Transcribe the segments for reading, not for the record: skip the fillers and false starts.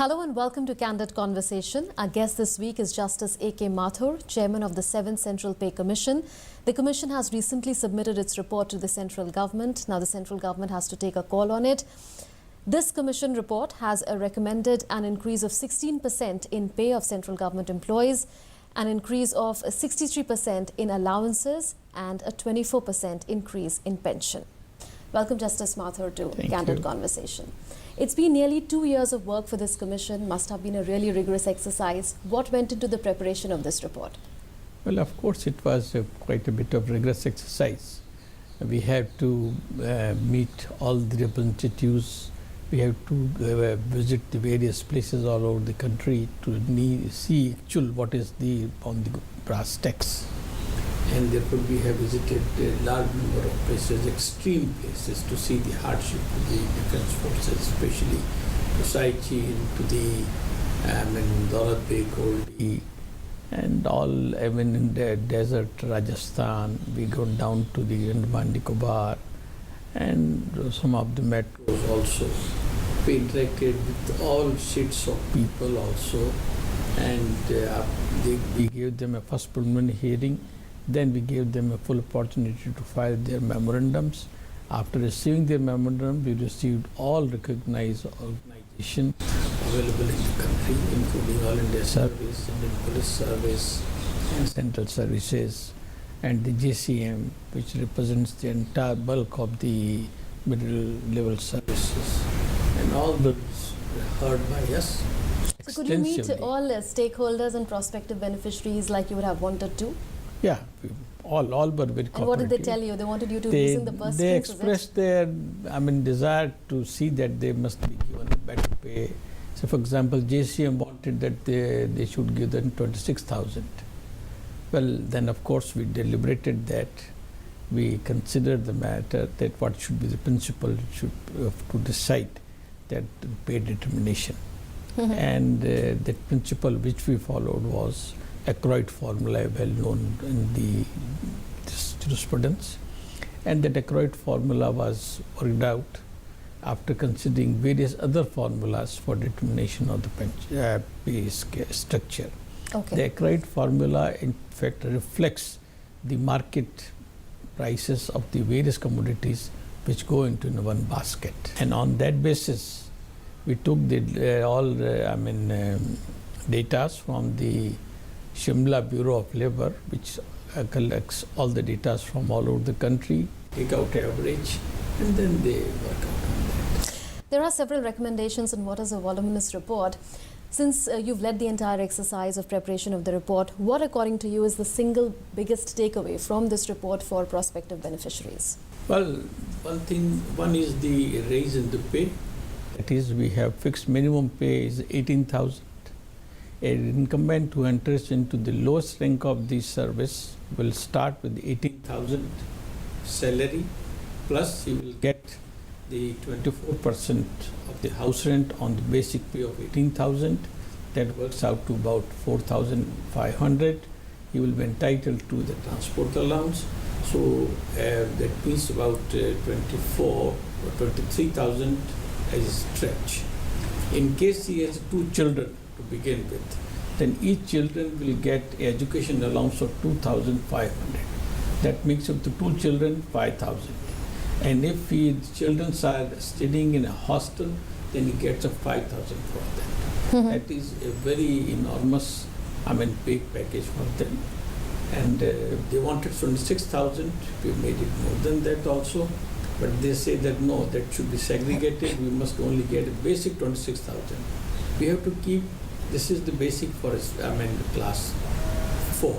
Hello and welcome to Candid Conversation. Our guest this week is Justice A.K. Mathur, Chairman of the 7th Central Pay Commission. The Commission has recently submitted its report to the central government. Now the central government has to take a call on it. This Commission report has recommended an increase of 16% in pay of central government employees, an increase of 63% in allowances and a 24% increase in pension. Welcome, Justice Mathur, to Candid Conversation. It's been nearly 2 years of work for this commission. Must have been a really rigorous exercise. What went into the preparation of this report? Well, of course, it was quite a bit of rigorous exercise. We have to meet all the representatives. We have to visit the various places all over the country to see actual what is on the brass tacks. And therefore we have visited a large number of places, extreme places, to see the hardship of the defense forces, especially to Saichi, to the Daulat Beg, Goldi, and all, even in the desert Rajasthan. We go down to the Andaman Nicobar and some of the metros also. We interacted with all shades of people also, and we gave them a first preliminary hearing. Then we gave them a full opportunity to file their memorandums. After receiving their memorandum, we received all recognized organizations available in the country, including All India Service, Indian Police Service, and Central Services, and the JCM, which represents the entire bulk of the middle level services. And all those were heard by us. So could you meet all stakeholders and prospective beneficiaries like you would have wanted to? Yeah, all were very cooperative. And what did they tell you? They wanted you to loosen the purse strings? They expressed their desire to see that they must be given a better pay. So, for example, JCM wanted that they should give them 26,000. Well, then of course we deliberated that. We considered the matter that what should be the principle to decide that pay determination. And that principle which we followed was accrued formula, well known in the jurisprudence, and that accrued formula was worked out after considering various other formulas for determination of the pay structure. Okay. The accrued formula in fact reflects the market prices of the various commodities which go into one basket, and on that basis we took the all data from the Shimla Bureau of Labor, which collects all the data from all over the country, take out average, and then they work out on that. There are several recommendations in what is a voluminous report. Since you've led the entire exercise of preparation of the report, what according to you is the single biggest takeaway from this report for prospective beneficiaries? Well, one is the raise in the pay. That is, we have fixed minimum pay is 18,000. An incumbent who enters into the lowest rank of the service will start with 18,000 salary, plus he will get the 24% of the house rent on the basic pay of 18,000. That works out to about 4,500. He will be entitled to the transport allowance. So that means about 24 or 23,000 as a stretch. In case he has 2 children to begin with, then each children will get education allowance of 2,500. That makes up to 2 children 5,000. And if the children are studying in a hostel, then he gets a 5,000 for that. That is a very enormous pay package for them. And they wanted 26,000. We made it more than that also. But they say that no, that should be segregated. We must only get a basic 26,000. We have to keep, this is the basic for class 4.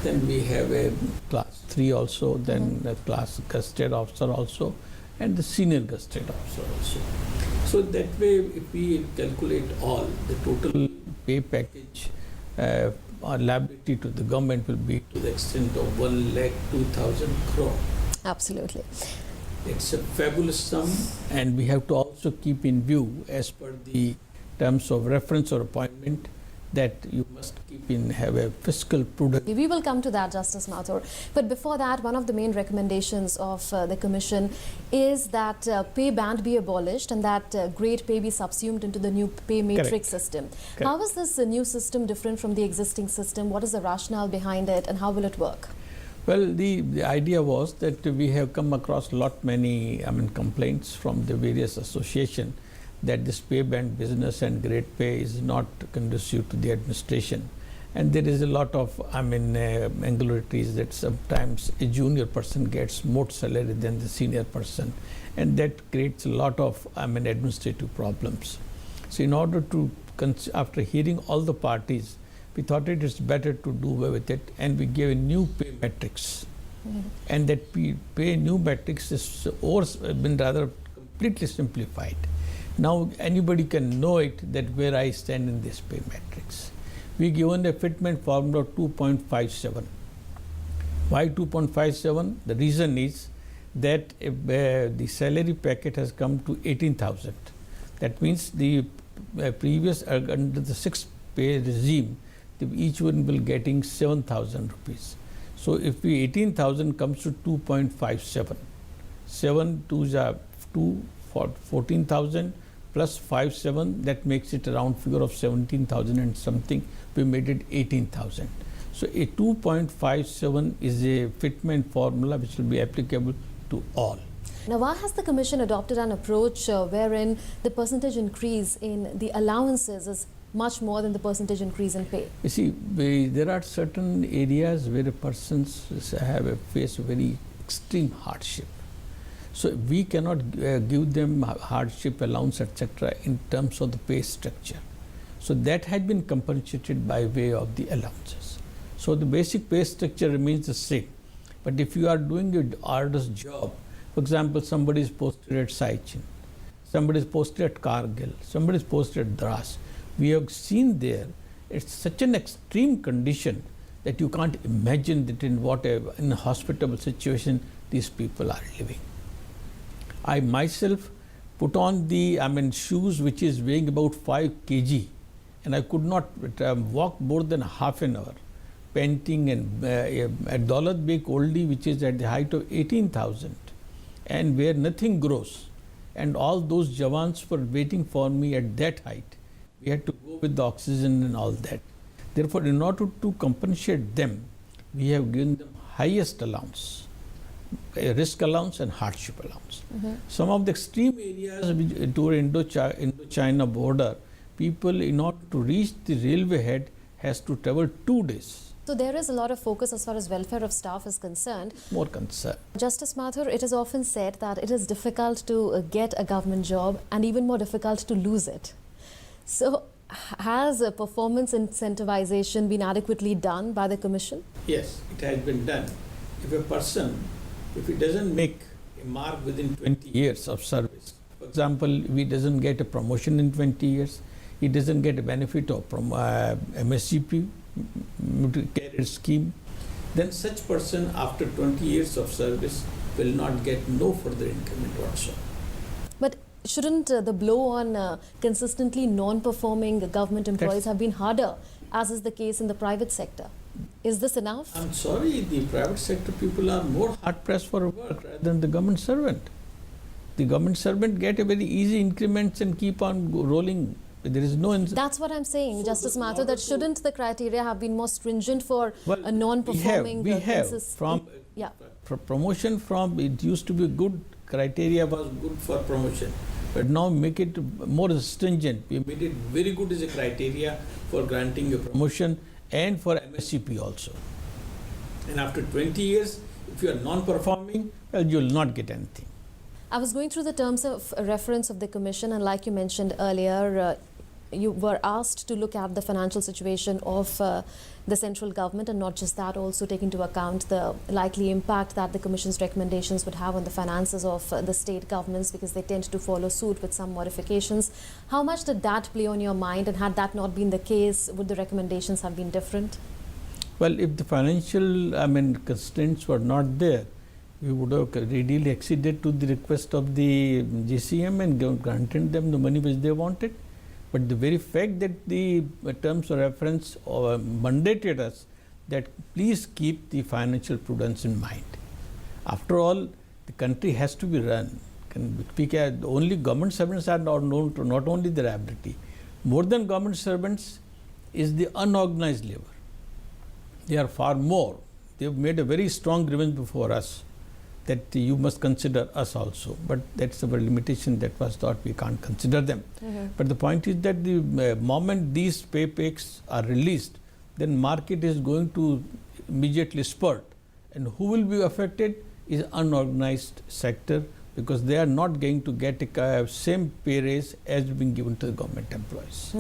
Then we have a class 3 also, then a class gazetted officer also, and the senior gazetted officer also. So that way, if we calculate all, the total pay package or liability to the government will be to the extent of 1,02,000 crore. Absolutely. It's a fabulous sum, and we have to also keep in view, as per the terms of reference or appointment, that you must have a fiscal prudence. We will come to that, Justice Mathur. But before that, one of the main recommendations of the Commission is that pay band be abolished and that grade pay be subsumed into the new pay matrix system. Correct. How is this new system different from the existing system? What is the rationale behind it and how will it work? Well, the idea was that we have come across many complaints from the various associations that this pay band business and grade pay is not conducive to the administration. And there is a lot of angularities that sometimes a junior person gets more salary than the senior person. And that creates a lot of administrative problems. So in order to, after hearing all the parties, we thought it is better to do away with it, and we gave a new pay matrix. And that pay new matrix has been rather completely simplified. Now anybody can know it, that where I stand in this pay matrix. We given a fitment formula of 2.57. Why 2.57? The reason is that the salary packet has come to 18,000. That means the previous, under the sixth pay regime, each one will getting 7,000 rupees. So if we 18,000 comes to 2.57, 7 2s are 2 for 14,000 plus 5,7, that makes it around figure of 17,000 and something. We made it 18,000. So a 2.57 is a fitment formula which will be applicable to all. Now, why has the Commission adopted an approach wherein the percentage increase in the allowances is much more than the percentage increase in pay? You see, there are certain areas where a person face very extreme hardship. So we cannot give them hardship allowance, etc., in terms of the pay structure. So that had been compensated by way of the allowances. So the basic pay structure remains the same. But if you are doing an arduous job, for example, somebody is posted at Saichin, somebody is posted at Kargil, somebody is posted at Dras. We have seen there, it's such an extreme condition that you can't imagine that in what in a hospitable situation these people are living. I myself put on the shoes which is weighing about 5 kg, and I could not walk more than half an hour, panting, and a Daulat Beg oldie which is at the height of 18,000 and where nothing grows, and all those Jawans were waiting for me at that height. We had to go with the oxygen and all that. Therefore, in order to compensate them, we have given them highest allowance, risk allowance and hardship allowance. Some of the extreme areas toward Indo-China border, people, in order to reach the railway head, has to travel 2 days. So there is a lot of focus as far as welfare of staff is concerned. More concern. Justice Mathur, it is often said that it is difficult to get a government job and even more difficult to lose it. So has performance incentivization been adequately done by the Commission? Yes, it has been done. If a person, if he doesn't make a mark within 20 years of service, for example, if he doesn't get a promotion in 20 years, he doesn't get a benefit of MSCP, career scheme, then such person after 20 years of service will not get no further increment whatsoever. But shouldn't the blow on consistently non-performing government employees have been harder, as is the case in the private sector? Is this enough? I'm sorry, the private sector people are more hard-pressed for work rather than the government servant. The government servant get a very easy increments and keep on rolling. There is no... That's what I'm saying, so Justice Mathur, that shouldn't the criteria have been more stringent for a non-performing... We have from promotion from, it used to be good, criteria was good for promotion, but now make it more stringent. We made it very good as a criteria for granting a promotion and for MSCP also. And after 20 years, if you are non-performing, well, you will not get anything. I was going through the terms of reference of the Commission, and like you mentioned earlier, you were asked to look at the financial situation of the central government, and not just that, also take into account the likely impact that the Commission's recommendations would have on the finances of the state governments, because they tend to follow suit with some modifications. How much did that play on your mind, and had that not been the case, would the recommendations have been different? Well, if the financial constraints were not there, we would have readily acceded to the request of the GCM and granted them the money which they wanted. But the very fact that the terms of reference mandated us that please keep the financial prudence in mind. After all, the country has to be run. Only government servants are not known to not only their ability. More than government servants is the unorganized labor. They are far more. They have made a very strong grievance before us that you must consider us also. But that's our limitation. That was thought we can't consider them. But the point is that the moment these pay packs are released, then market is going to immediately spurt. And who will be affected is unorganized sector, because they are not going to get a same pay raise as being given to the government employees.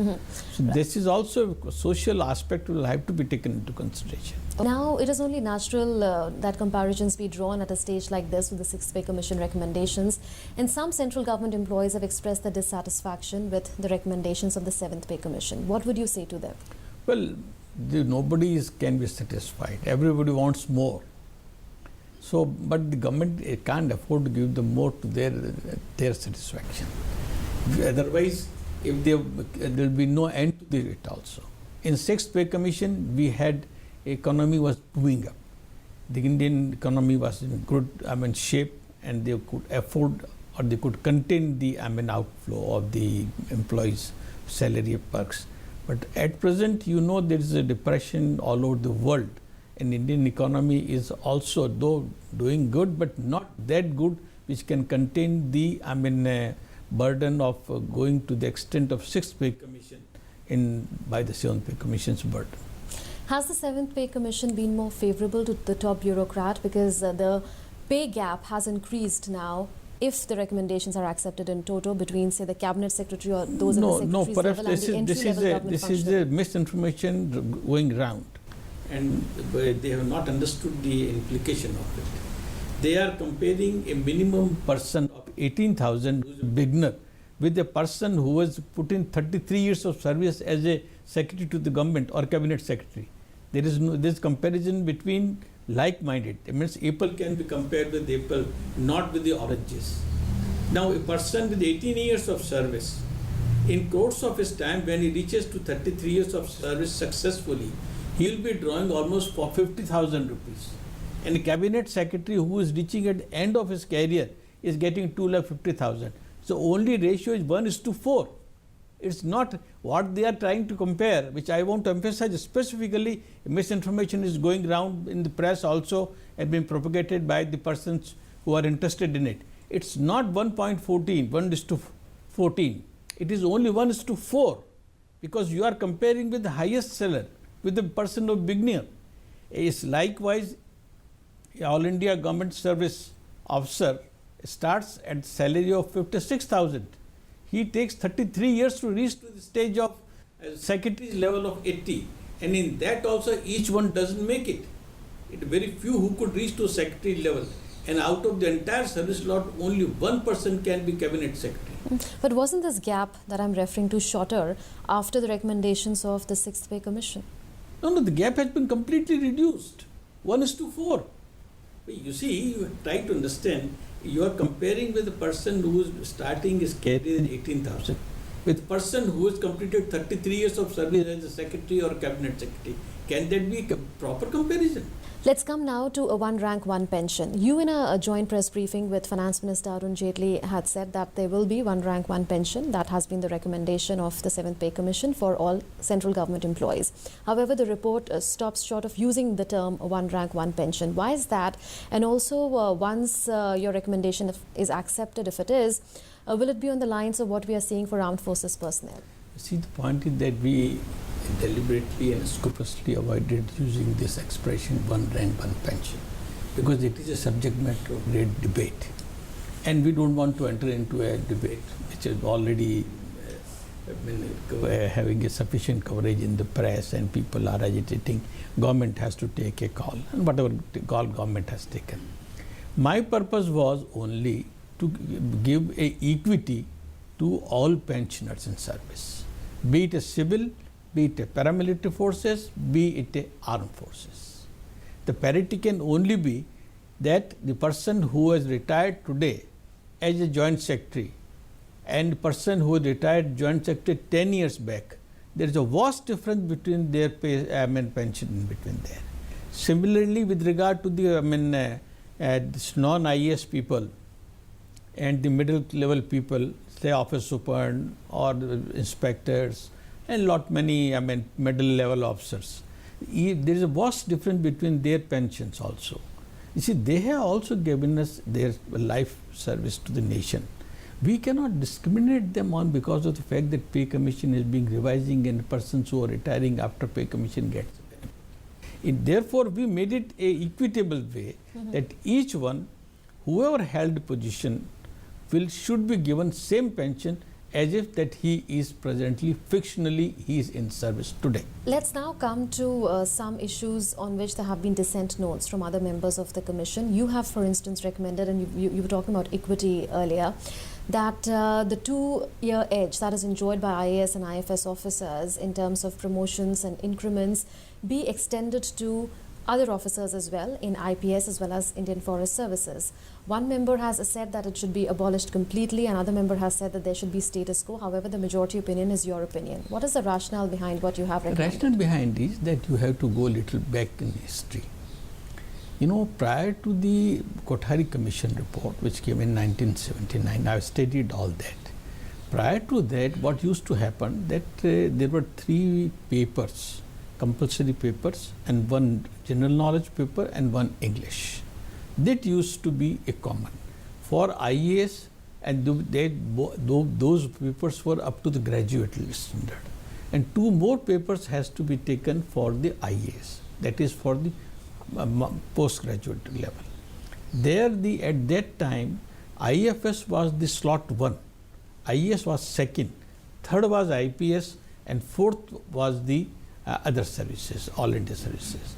So this is also a social aspect will have to be taken into consideration. Now, it is only natural that comparisons be drawn at a stage like this with the Sixth Pay Commission recommendations. And some central government employees have expressed their dissatisfaction with the recommendations of the Seventh Pay Commission. What would you say to them? Well, nobody can be satisfied. Everybody wants more. So, but the government can't afford to give them more to their satisfaction. Otherwise, if there will be no end to it also. In Sixth Pay Commission, we had economy was booming up. The Indian economy was in good shape, and they could afford or they could contain the outflow of the employees' salary perks. But at present, there is a depression all over the world. And Indian economy is also, though, doing good, but not that good, which can contain the burden of going to the extent of Sixth Pay Commission by the Seventh Pay Commission's burden. Has the Seventh Pay Commission been more favorable to the top bureaucrat, because the pay gap has increased now if the recommendations are accepted in toto between, say, the cabinet secretary or those at the secretary's level and the entry-level government this is a misinformation going round. And they have not understood the implication of it. They are comparing a minimum person of 18,000 who is a beginner with a person who has put in 33 years of service as a secretary to the government or cabinet secretary. There is no comparison between like-minded. It means apple can be compared with apple, not with the oranges. Now, a person with 18 years of service, in course of his time, when he reaches to 33 years of service successfully, he will be drawing almost for 50,000 rupees. And a cabinet secretary who is reaching at the end of his career is getting 2,50,000. So only ratio is 1:4. It's not what they are trying to compare, which I want to emphasize specifically. Misinformation is going around in the press also and being propagated by the persons who are interested in it. It's not 1.14, 1:14. It is only 1:4, because you are comparing with the highest seller, with the person of beginner. Is likewise, All India Government Service officer starts at salary of 56,000. He takes 33 years to reach to the stage of secretary's level of 80. And in that also, each one doesn't make it. It very few who could reach to secretary level. And out of the entire service lot, only one person can be cabinet secretary. But wasn't this gap that I'm referring to shorter after the recommendations of the Sixth Pay Commission? No, the gap has been completely reduced. 1:4. You see, you try to understand, you are comparing with a person who is starting his career in 18,000 with person who has completed 33 years of service as a secretary or cabinet secretary. Can that be a proper comparison? Let's come now to a one rank, one pension. You, in a joint press briefing with Finance Minister Arun Jaitley, had said that there will be one rank, one pension. That has been the recommendation of the Seventh Pay Commission for all central government employees. However, the report stops short of using the term one rank, one pension. Why is that? And also, once your recommendation is accepted, if it is, will it be on the lines of what we are seeing for armed forces personnel? See, the point is that we deliberately and scrupulously avoided using this expression one rank, one pension, because it is a subject matter of great debate. And we don't want to enter into a debate which is already having a sufficient coverage in the press and people are agitating. Government has to take a call, and whatever call government has taken. My purpose was only to give a equity to all pensioners in service, be it a civil, be it a paramilitary forces, be it a armed forces. The parity can only be that the person who has retired today as a joint secretary and person who retired joint secretary 10 years back, there is a vast difference between their pay, pension in between there. Similarly, with regard to the this non-IAS people and the middle level people, say office superintendent or inspectors and many middle level officers, there is a vast difference between their pensions also. You see, they have also given us their life service to the nation. We cannot discriminate them on because of the fact that pay commission is being revising and persons who are retiring after pay commission gets it. Therefore, we made it a equitable way that each one, whoever held position, should be given same pension as if that he is presently, fictionally, he is in service today. Let's now come to some issues on which there have been dissent notes from other members of the Commission. You have, for instance, recommended, and you were talking about equity earlier, that the 2-year edge that is enjoyed by IAS and IFS officers in terms of promotions and increments be extended to other officers as well in IPS as well as Indian Forest Services. One member has said that it should be abolished completely, another member has said that there should be status quo. However, the majority opinion is your opinion. What is the rationale behind what you have recommended? The rationale behind is that you have to go a little back in history. You know, prior to the Kothari Commission report, which came in 1979, I studied all that. Prior to that, what used to happen, that there were 3 papers, compulsory papers, and 1 general knowledge paper and 1 English. That used to be a common. For IAS, and those papers were up to the graduate standard. And 2 more papers has to be taken for the IAS, that is for the postgraduate level. There, at that time, IFS was the slot 1, IAS was 2nd, 3rd was IPS, and 4th was the other services, all India services.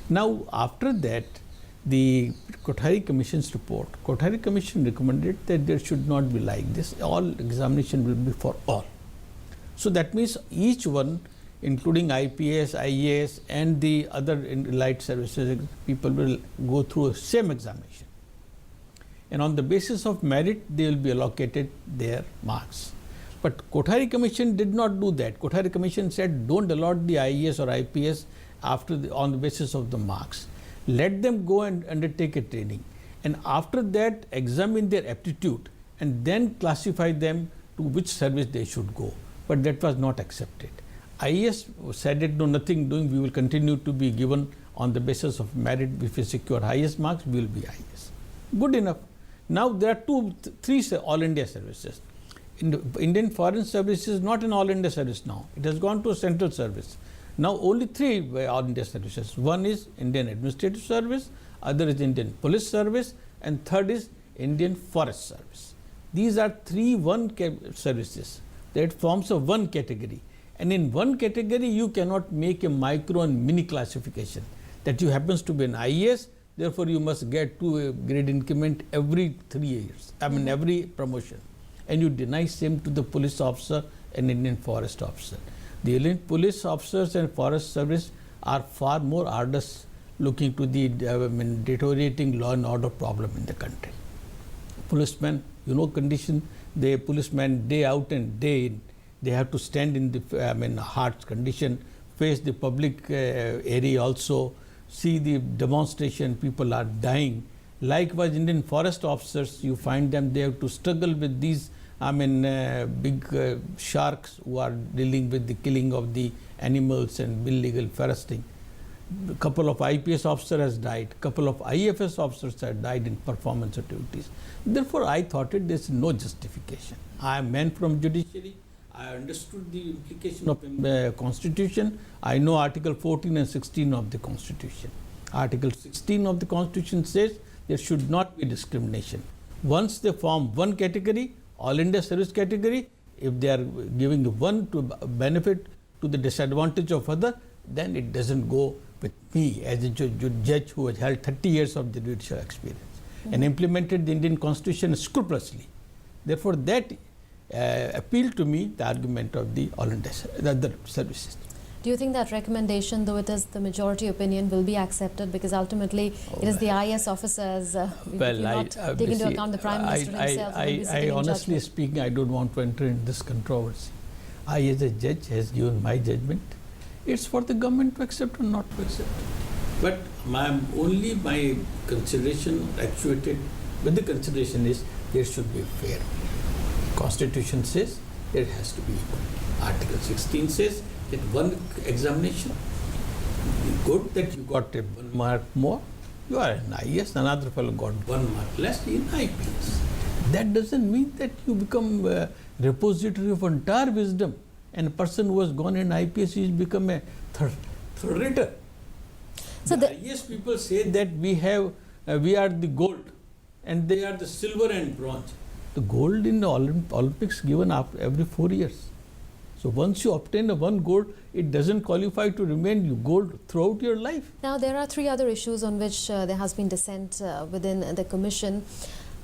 Now, after that, the Kothari Commission's report, Kothari Commission recommended that there should not be like this, all examination will be for all. So that means each one, including IPS, IAS and the other light services, people will go through a same examination. And on the basis of merit, they will be allocated their marks. But Kothari Commission did not do that. Kothari Commission said, don't allot the IAS or IPS on the basis of the marks. Let them go and undertake a training. And after that, examine their aptitude and then classify them to which service they should go. But that was not accepted. IAS said it, no, nothing doing, we will continue to be given on the basis of merit. If we secure highest marks, we will be IAS. Good enough. Now there are 3 all India services. Indian Foreign Service is not an all India service now. It has gone to a central service. Now only 3 all India services. One is Indian Administrative Service, other is Indian Police Service, and third is Indian Forest Service. These are 3 services that forms a 1 category. And in 1 category, you cannot make a micro and mini classification that you happens to be an IAS, therefore you must get to a grade increment every 3 years, every promotion. And you deny same to the police officer and Indian forest officer. The Indian police officers and forest service are far more arduous looking to the deteriorating law and order problem in the country. Policemen, you know condition, the policemen day out and day in, they have to stand in the harsh condition, face the public area also, see the demonstration, people are dying. Likewise, Indian forest officers, you find them, they have to struggle with these big sharks who are dealing with the killing of the animals and illegal foresting. A couple of IPS officers has died, couple of IFS officers have died in performance activities. Therefore, I thought there is no justification. I am man from judiciary. I understood the implication of Constitution. I know Article 14 and 16 of the Constitution. Article 16 of the Constitution says there should not be discrimination. Once they form 1 category, all India service category, if they are giving one to benefit to the disadvantage of other, then it doesn't go with me as a judge who has held 30 years of the judicial experience and implemented the Indian Constitution scrupulously. Therefore, that appealed to me the argument of the all India the other services. Do you think that recommendation, though it is the majority opinion, will be accepted? Because ultimately it is the IAS officers, well, not take into account the Prime Minister himself. I honestly speaking, I don't want to enter in this controversy. I, as a judge, has given my judgment. It's for the government to accept or not to accept. But my consideration actuated with the consideration is there should be fair. Constitution says there has to be equal. Article 16 says that one examination, good that you got a 1 mark more, you are an IAS, another fellow got 1 mark less in IPS. That doesn't mean that you become a repository of entire wisdom, and a person who has gone in IPS is become a third rater. So the IAS people say that we are the gold and they are the silver and bronze. The gold in the Olympics given up every 4 years. So once you obtain a 1 gold, it doesn't qualify to remain you gold throughout your life. Now there are 3 other issues on which there has been dissent within the Commission.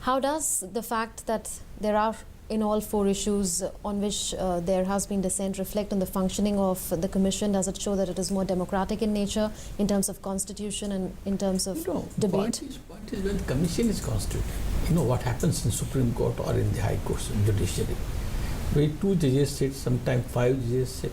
How does the fact that there are in all 4 issues on which there has been dissent reflect on the functioning of the Commission? Does it show that it is more democratic in nature in terms of constitution and in terms of debate? Point is when the Commission is constituted, you know what happens in Supreme Court or in the High Courts and judiciary, where 2 judges sit, sometimes 5 judges sit.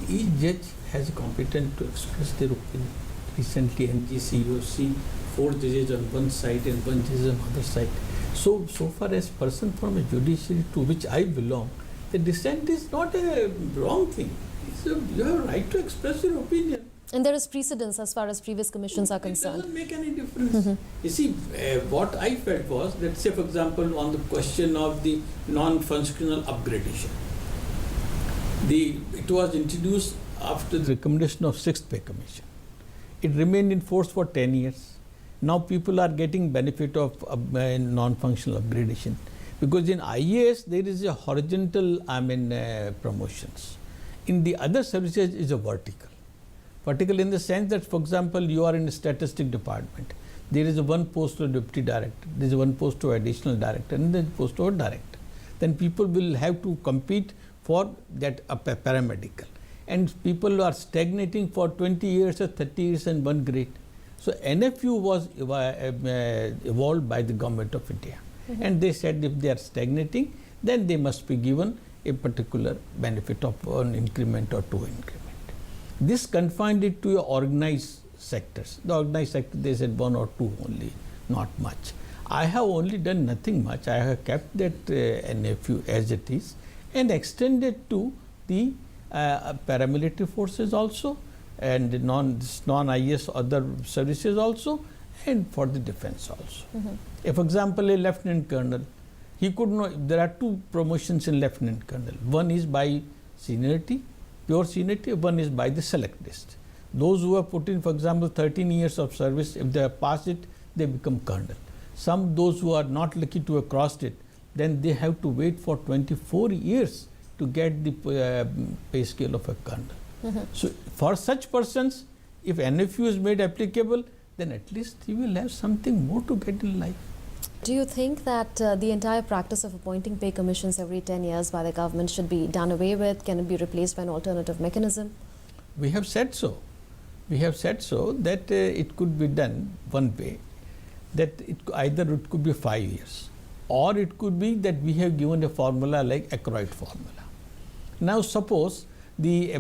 Each judge has a competence to express their opinion. Recently, NGCOC, 4 judges on one side and 1 judge on the other side. So far as person from a judiciary to which I belong, the dissent is not a wrong thing. You have a right to express your opinion. And there is precedence as far as previous commissions are concerned. It doesn't make any difference. You see, what I felt was that, say for example, on the question of the non-functional upgradation, it was introduced after the recommendation of 6th Pay Commission. It remained in force for 10 years. Now people are getting benefit of non-functional upgradation, because in IAS there is a horizontal promotions. In the other services is a vertical. Vertical in the sense that, for example, you are in a statistic department. There is a 1 post of deputy director, there is 1 post of additional director, and then post of director. Then people will have to compete for that paramedical. And people are stagnating for 20 years or 30 years and 1 grade. So NFU was evolved by the government of India. And they said if they are stagnating, then they must be given a particular benefit of 1 increment or 2 increment. This confined it to organized sectors. The organized sector, they said 1 or 2 only, not much. I have only done nothing much. I have kept that NFU as it is and extended to the paramilitary forces also, and non-IAS other services also, and for the defense also. If, for example, a lieutenant colonel, he could not, there are 2 promotions in lieutenant colonel. One is by seniority, pure seniority, one is by the select list. Those who have put in, for example, 13 years of service, if they have passed it, they become colonel. Those who are not lucky to have crossed it, then they have to wait for 24 years to get the pay scale of a colonel. So for such persons, if NFU is made applicable, then at least he will have something more to get in life. Do you think that the entire practice of appointing pay commissions every 10 years by the government should be done away with? Can it be replaced by an alternative mechanism? We have said so. We have said so that it could be done one way, that either it could be 5 years, or it could be that we have given a formula like Ackroyd formula. Now suppose the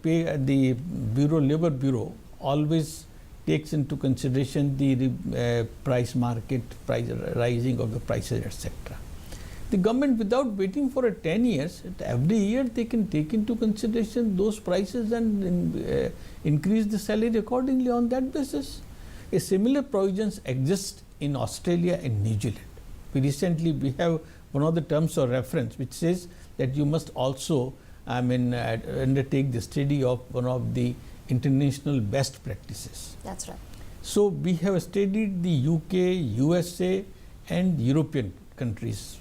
Labor Bureau always takes into consideration the price rising of the prices, etc. The government, without waiting for 10 years, every year they can take into consideration those prices and increase the salary accordingly on that basis. A similar provisions exist in Australia and New Zealand. We have one of the terms of reference which says that you must also undertake the study of one of the international best practices. That's right. So we have studied the UK, USA and European countries.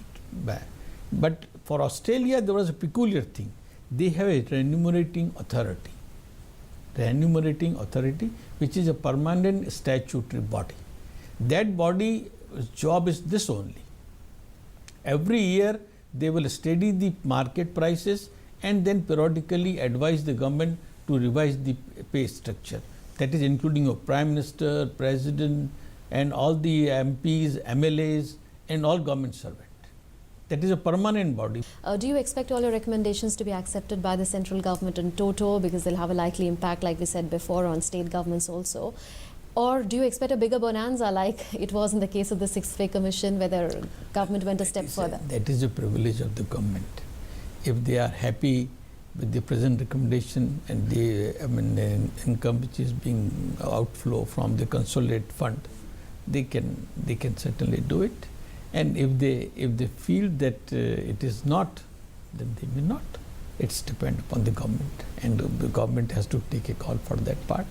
But for Australia there was a peculiar thing. They have a remunerating authority. Which is a permanent statutory body. That body's job is this only. Every year they will study the market prices and then periodically advise the government to revise the pay structure. That is including your Prime Minister, President, and all the MPs, MLAs, and all government servants. That is a permanent body. Do you expect all your recommendations to be accepted by the central government in toto, because they'll have a likely impact, like we said before, on state governments also? Or do you expect a bigger bonanza like it was in the case of the 6th Pay Commission, where the government went a step further? That is a privilege of the government. If they are happy with the present recommendation and the income which is being outflow from the consolidated fund, they can certainly do it. And if they feel that it is not, then they may not. It's depend upon the government, and the government has to take a call for that part.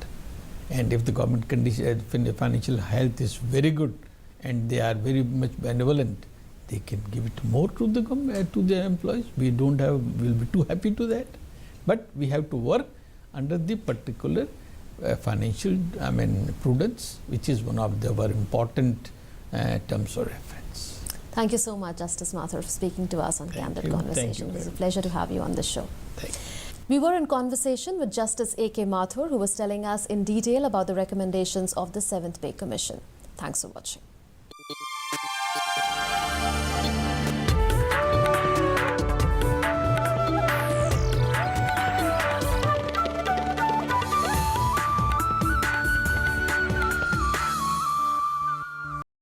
And if the government condition, financial health is very good, and they are very much benevolent, they can give it more to the to the employees. We don't have, we'll be too happy to that. But we have to work under the particular financial, prudence, which is one of our important terms of reference. Thank you so much, Justice Mathur, for speaking to us on Candid Conversation. It was a pleasure to have you on the show. Thank you. We were in conversation with Justice A.K. Mathur, who was telling us in detail about the recommendations of the 7th Pay Commission. Thanks for watching.